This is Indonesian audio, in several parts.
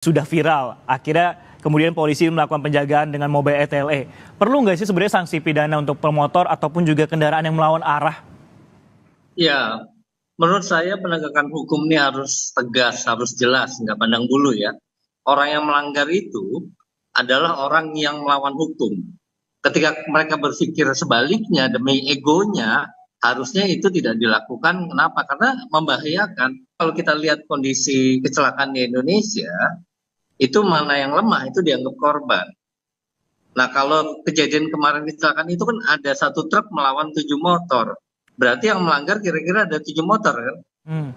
Sudah viral. Akhirnya kemudian polisi melakukan penjagaan dengan mobil ETLE. Perlu nggak sih sebenarnya sanksi pidana untuk pemotor ataupun juga kendaraan yang melawan arah? Ya, menurut saya penegakan hukum ini harus tegas, harus jelas, nggak pandang bulu ya. Orang yang melanggar itu adalah orang yang melawan hukum. Ketika mereka berpikir sebaliknya demi egonya, harusnya itu tidak dilakukan. Kenapa? Karena membahayakan. Kalau kita lihat kondisi kecelakaan di Indonesia, itu mana yang lemah itu dianggap korban. Nah, kalau kejadian kemarin kecelakaan itu kan ada satu truk melawan 7 motor. Berarti yang melanggar kira-kira ada 7 motor kan? Hmm.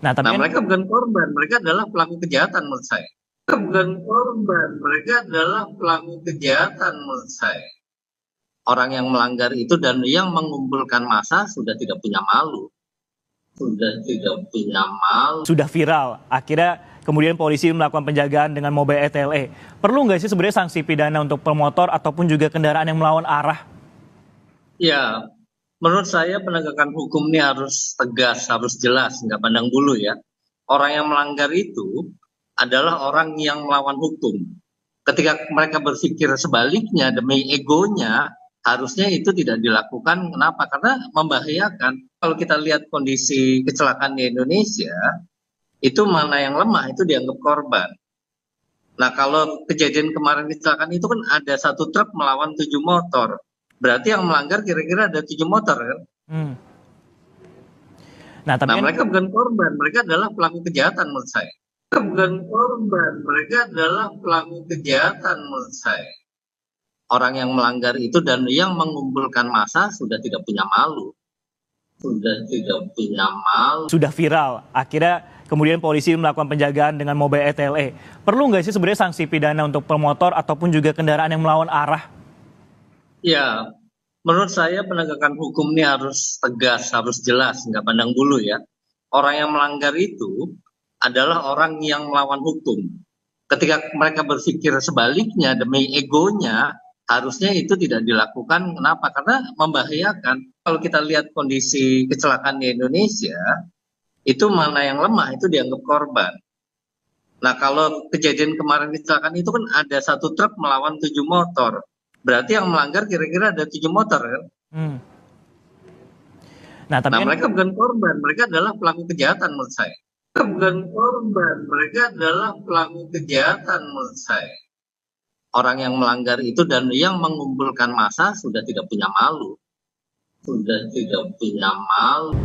Nah, tapi Nah, kan mereka bukan korban, mereka adalah pelaku kejahatan menurut saya. Mereka bukan korban, mereka adalah pelaku kejahatan menurut saya. Orang yang melanggar itu dan yang mengumpulkan massa sudah tidak punya malu. Sudah tidak punya malu. sudah viral. Akhirnya kemudian polisi melakukan penjagaan dengan mobil ETLE. Perlu nggak sih sebenarnya sanksi pidana untuk pemotor ataupun juga kendaraan yang melawan arah? Ya, menurut saya penegakan hukum ini harus tegas, harus jelas, nggak pandang bulu ya. Orang yang melanggar itu adalah orang yang melawan hukum. Ketika mereka berpikir sebaliknya demi egonya, harusnya itu tidak dilakukan. Kenapa? Karena membahayakan. Kalau kita lihat kondisi kecelakaan di Indonesia, itu mana yang lemah itu dianggap korban. Nah, kalau kejadian kemarin kecelakaan itu kan ada satu truk melawan 7 motor. Berarti yang melanggar kira-kira ada 7 motor kan? Hmm. Nah, tapi Nah, kan mereka bukan korban, mereka adalah pelaku kejahatan menurut saya. Mereka bukan korban, mereka adalah pelaku kejahatan menurut saya. Orang yang melanggar itu dan yang mengumpulkan massa sudah tidak punya malu. Sudah tidak punya malu. sudah viral. Akhirnya kemudian polisi melakukan penjagaan dengan mobil ETLE. Perlu nggak sih sebenarnya sanksi pidana untuk pemotor ataupun juga kendaraan yang melawan arah? Ya, menurut saya penegakan hukum ini harus tegas, harus jelas, nggak pandang bulu ya. Orang yang melanggar itu adalah orang yang melawan hukum. Ketika mereka berpikir sebaliknya demi egonya, harusnya itu tidak dilakukan. Kenapa? Karena membahayakan. Kalau kita lihat kondisi kecelakaan di Indonesia, itu mana yang lemah itu dianggap korban. Nah, kalau kejadian kemarin kecelakaan itu kan ada satu truk melawan 7 motor. Berarti yang melanggar kira-kira ada 7 motor kan? Hmm. Nah, tapi Nah, kan mereka bukan korban, mereka adalah pelaku kejahatan menurut saya. Mereka bukan korban, mereka adalah pelaku kejahatan menurut saya. Orang yang melanggar itu dan yang mengumpulkan massa sudah tidak punya malu. Sudah tidak punya malu.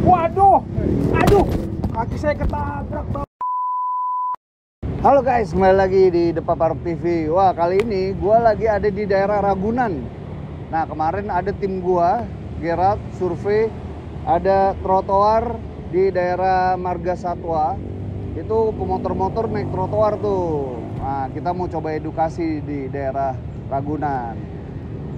Waduh, aduh, kaki saya ketabrak. Halo guys, kembali lagi di The Papar TV. Wah, kali ini gue lagi ada di daerah Ragunan. Nah, kemarin ada tim gue, Gerald, survei, ada trotoar di daerah Marga Satwa. Itu pemotor-motor naik trotoar tuh. Nah, kita mau coba edukasi di daerah Ragunan.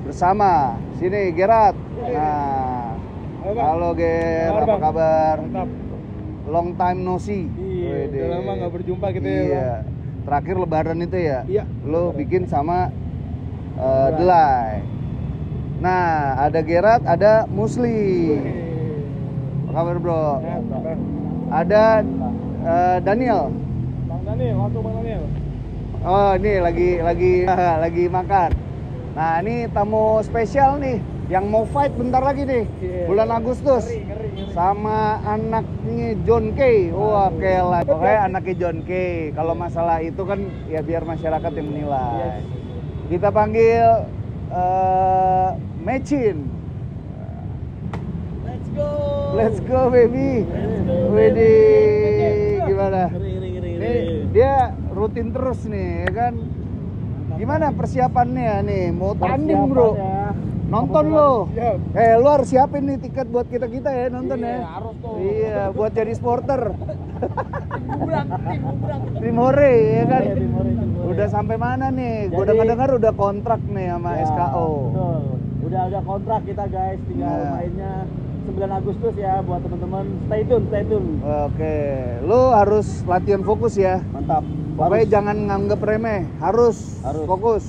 Bersama, sini Gerald. Nah, halo Ger, apa kabar? Mantap. Long time no see. Iya, Wede. udah lama nggak berjumpa kita ya, Bang. Iya. Terakhir lebaran itu ya? Iya. Lo bikin sama Delay. Nah, ada Gerard, ada Musli. Apa kabar, Bro? Ada Daniel. Bang Daniel, waktu Bang Daniel. Oh, ini lagi makan. Nah, ini tamu spesial nih yang mau fight bentar lagi nih. Iya. Bulan Agustus. Ngeri. Sama anaknya John Kay. Wah, kela. Pokoknya anaknya John Kay. Kalau masalah itu kan ya biar masyarakat yang menilai. Yes. Kita panggil Mecin. Let's go. Let's go baby. Let's go, Wede. baby. Gimana? Ngeri. Nih, dia rutin terus nih, ya kan? Gimana persiapannya nih? Mau tanding, Bro. Nonton lo. Siap. Lu harus siapin nih tiket buat kita ya nonton Iya, ya. harus tuh. Iya, buat jadi supporter. Bubrang. Tim Hore ya kan. Iya, Tim Hore. Udah sampai mana nih? Gue Jadi- dengar udah kontrak nih sama Ya, SKO. Betul. Udah ada kontrak kita guys, tinggal Nah. mainnya 9 Agustus ya buat teman-teman. Stay tune. Oke, lu harus latihan fokus ya. Mantap. Pokoknya jangan nganggep remeh, harus Harus. fokus.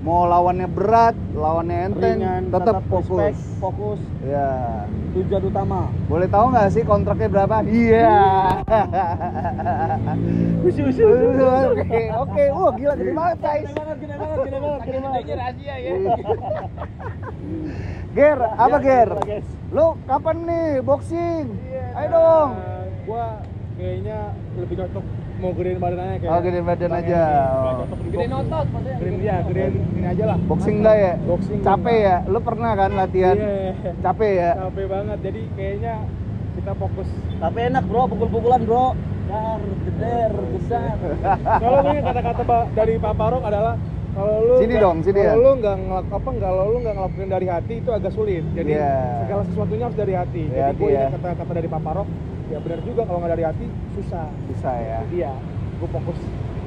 Mau lawannya berat, lawannya enteng, Ringan, tetap fokus. respect, fokus, Ya. tujuan utama. Boleh tahu nggak sih kontraknya berapa? Iya. Oke. Wah, gila gede banget, guys. Gede banget. Ini rahasia ya. Ger, apa Ger? Iya, guys. Lu kapan nih boxing? Ayo dong. Gua kayaknya lebih cocok mau gedein badan aja kayak. Oh, gedein badan aja. Gedein otot maksudnya. Gedein ini aja lah. Boxing dah ya? Boxing Capek ya? Lu pernah kan latihan? Iya. Capek ya? Capek banget. Jadi kayaknya kita fokus. Tapi enak bro, pukul-pukulan bro. Dar, geder, besar. Kalau ini kata-kata dari Pak Parok adalah kalau lu Sini dong, sini ya. Kalau lu nggak ngelakuin dari hati itu agak sulit. Jadi Iya. segala sesuatunya harus dari hati. Dari Jadi hati gue ya. ingat kata-kata dari Pak Parok, ya benar juga kalau nggak dari hati susah. Bisa ya. Iya, gue fokus.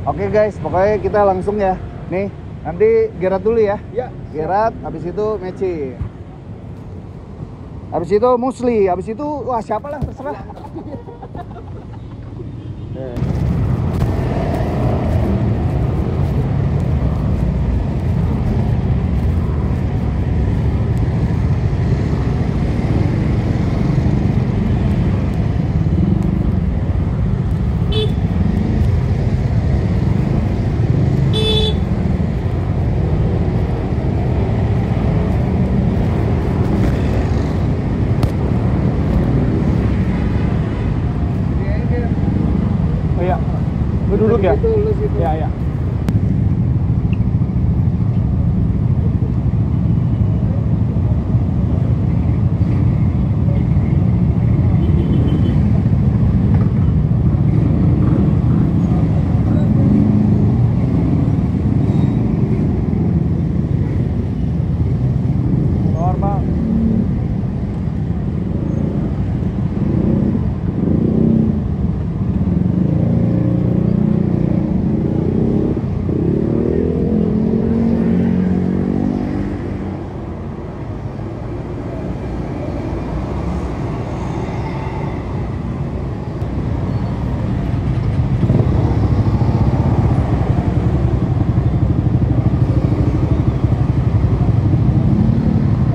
Oke guys, pokoknya kita langsung ya. Nih, nanti Gerat dulu ya. Ya. Gerat, habis itu Meci. Habis itu Musli, habis itu wah siapa lah terserah. Oh iya. Lu duduk ya? Lu situ. Iya, iya. Normal.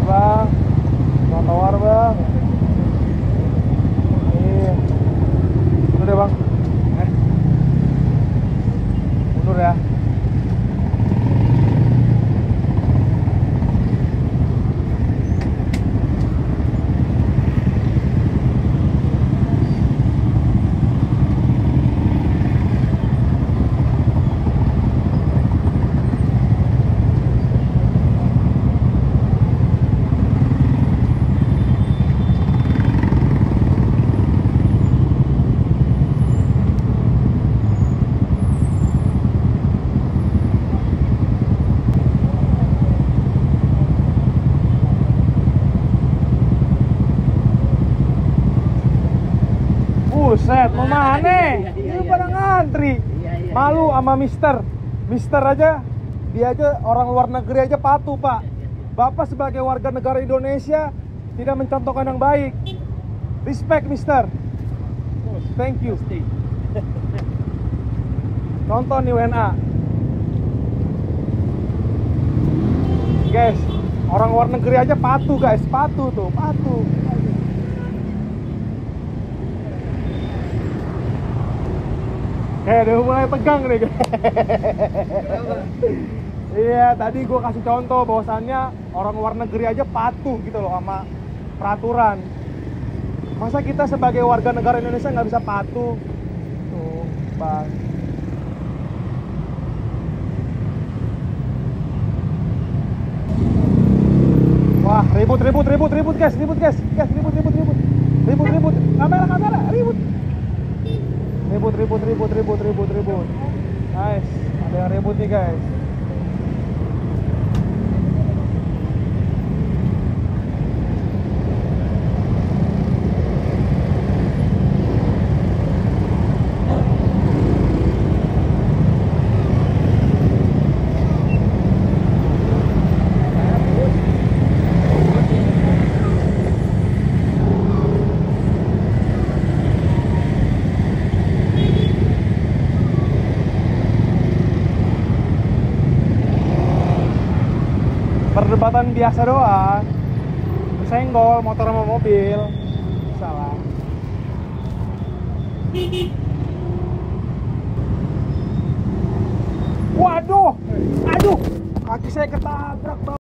Bang, trotoar bang. Iya. Mundur deh bang. Mundur ya. Buset, mau mana? Ini pada ngantri. Malu sama Mister aja, dia aja orang luar negeri aja patuh, Pak. Bapak sebagai warga negara Indonesia tidak mencontohkan yang baik. Respect, Mister. Thank you. Nonton nih WNA. Guys, orang luar negeri aja patuh, guys. Patuh tuh, patuh. Udah mulai tegang nih. Iya, tadi gue kasih contoh bahwasannya orang luar negeri aja patuh gitu loh sama peraturan. Masa kita sebagai warga negara Indonesia nggak bisa patuh? Tuh, Bang. Wah, ribut guys, ribut. Kamera, ribut. Ribut. Nice, ada yang ribut nih guys. jembatan biasa doang. Senggol motor sama mobil. Salah. Waduh, aduh, kaki saya ketabrak.